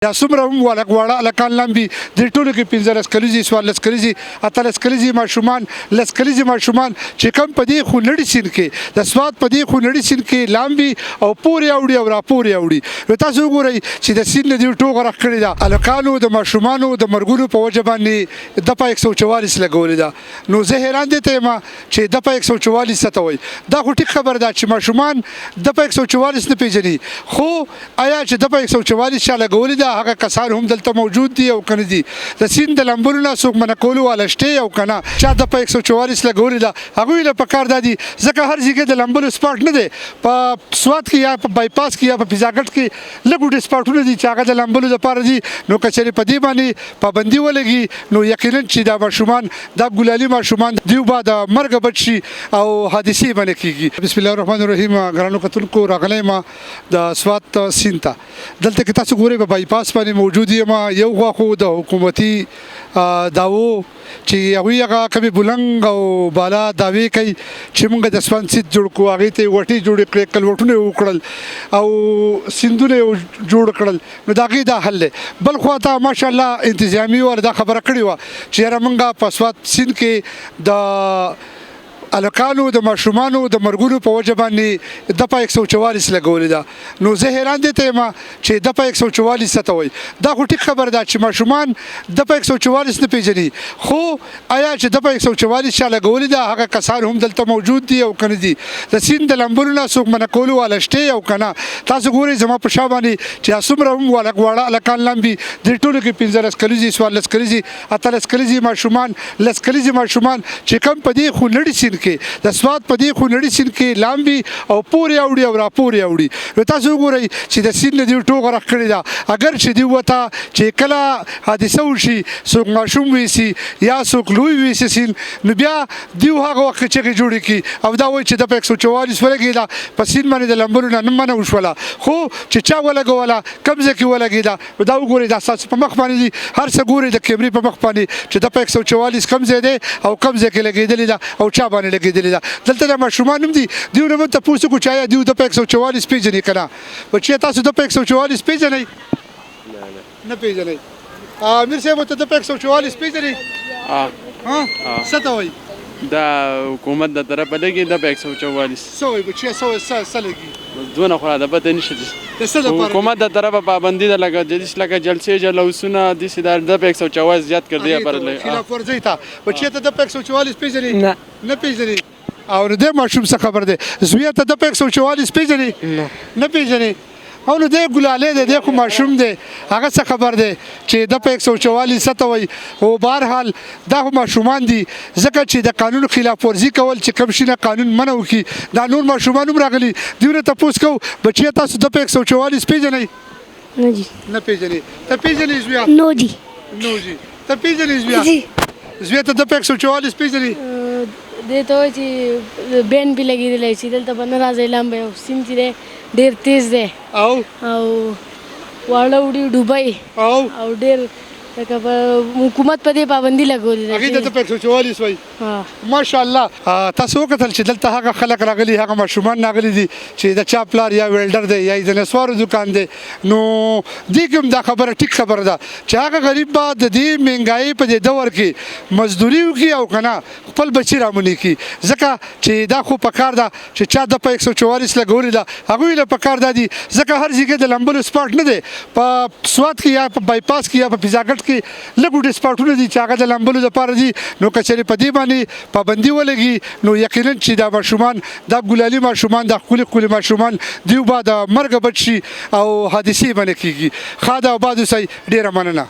یا څومره هم واړه هلکان لامبي دې ټولو کې 15 کلیزې 14 کلیزې 18 کلیزې ماشومان 10 کلیزې ماشومان چې کوم په دې خونړي سیند کې د سواد په دې خونړي سیند کې لامبي او پورې اوړي او راپورې اوړي نو تاسو وګورئ چې د سیند نه دې ټوغه راښکړې ده هلکانو د ماشومانو د مرګونو په وجه باندې دپه 144 لګولې ده نو زه حیران دې ته یم چې دپه 144 څه ته وایي دا خو ټیک خبره ده چې ماشومان دپه 144 نه پېژني خو آیا چې دپه 144 چا لګولې ده هغه کسان هم دلته موجود دي او کنه دي د سیند د لمبلو نه څوک منع کولو والا شته او کنه چا د په 144 لګولې ده هغوی له پکار دادي ځکه هر ځای د لمبلو سپاټ نه دی په سواد کې یا په بایپاس کې یا په فضاګټ کې لږ وډې سپاټونه دي چې هغه د لمبلو لپاره دي نو که چېرې په دې باندې پابندي ولګي نو یقینا چې دا ماشومان دا ګلالي ماشومان دیو به د مرګه بچ شي او حادثې باندې کېږي بسم الله الرحمن الرحیم ګرانو کتونکو راغلی ما د سواد سیند ته دلته کې تاسو ګورئ په بایپاس باندې موجود یم یو غوا خو د حکومتي داوو چې هغوی هغه کمې بلنګ او بالا دعوې کوي چې موږ د سواد سیند جوړ کړو هغې ته یې وټې جوړې کړې کلوټونه یې وکړل او سیندونه یې جوړ کړل نو د هغې دا حل دی بل خوا ته ماشاءالله انتظامي والا دا خبره کړې وه چې یاره موږ په سواد سیند کې د هلکانو د ماشومانو د مرګونو په وجه باندې دپه 144 لګولې ده نو زه حیران دې ته یم چې دپه 144 څه ته وایي دا خو ټیک خبره ده چې ماشومان دپه 144 نه پېژني خو آیا چې دپه 144 چا لګولې ده هغه کسان هم دلته موجود دي او کنه دي د سیند د لمبلو نه څوک منع کولو والا شته او کنه تاسو ګورئ زما په شا باندې چې څومره هم واړه هلکان لامبي دې ټولو کې 15 کلیزې 14 کلیزې 18 کلیزې ماشومان 10 کلیزې ماشومان چې کوم په دې خونړي سیند کې د سواد په دې خونړي سیند کې لامبي او پورې اوړي او راپورې اوړي نو تاسو وګورئ چې د سیند نه دې ټوغه راښکړې ده اگر چې دې ورته چې کله حادثه وشي څوک ماشوم ویسي یا څوک لوی ویسي سیند نو بیا دیو هغه وخت چغې جوړې کړي او دا وایي چې دپه 144 ولګېده په سیند باندې د لمبلو نه منع وشوله خو چې چا ولګوله کوم ځای کې ولګېده دا وګورئ دا ستاسو په مخ باندې دي هر څه ګورئ د کیمرې په مخ باندې چې دپه 144 کوم ځای دی او کوم ځای کې لګېدلې ده او چا باندې لګېدلې ده دلته د ماشومان هم دي دیو نه موږ تپوس وکړو چې آیا دیو دپه 144 پېژني که نه بچیه تاسو دپه 144 پېژنئ نه پېژنئ امیر صاحب ورته دپه 144 پېژنئ څه ته وایي دا حکومت د طرفه لګي دپه 144 څه وایي بچیه څه لګي دونه خو راته پته نشته د څه لپاره حکومت د طرفه پابندي ده لکه لکه جلسې جلوسونه داسې دا دپه 144 زیات کړ دی لپاره خلاف ورزۍ ته بچیه ته دپه 144 پېژنئ نه پېژنئ او نو دې ماشوم څه خبر دی زویه ته دپه 144 پېژنئ نه پېژنئ او نو دی ګلالی دی دی خو ماشوم دی هغه څه خبر دی چې دپه 144 څه ته وایي خو بهرحال دا خو ماشومان دي ځکه چې د قانون خلاف ورزي کول چې کوم شي نه قانون منع وکړي دا نور ماشومان هم راغلي دوی نه تپوس کوو بچیه تاسو دپه 144 پېژنئ نه جی نه پېژنئ ته پېژنې زویه نو جی نو جی ته پېژنې زویه زویه ته دپه 144 پېژنې دې ته وایي چې بین پې لګېدلی چې دلته به نه راځئ لامبی او سیند چې دی ډېر تیز دی او واړه وړي ډوبئ او ډېر لکه په حکومت په دې پابندي لګولې ده هغې ته دپه 144 وایي ماشاءالله تاسو وکتل چې دلته هغه خلک راغلي هغه ماشومان راغلي دي چې د چا پلار یا ویلډر دی یا د نسوارو دوکان دی نو دې کې هم دا خبره ټیک خبره ده چې هغه غریب به د دې مهنګایي په دې دور کې مزدوري وکړي او که نه خپل بچي رامونی کړي ځکه چې دا خو پکار ده چې چا دپه 144 لګولې ده هغوی له پکار دا دي ځکه هر ځای د لمبلو سپاټ نه دی په سواد کې یا په بایپاس کې یا په فضاګټ کې لږ وډې سپاټونه دي چې هغه د لمبلو لپاره دي نو که چېرې په دې باندې پابندي ولګي نو یقینا چې دا ماشومان دا ګلالي ماشومان دا ښکلي ښکلي ماشومان دیو به د مرګه بچ شي او حادثې باندې کېږي ښه ده آباد اوسئ ډېره مننه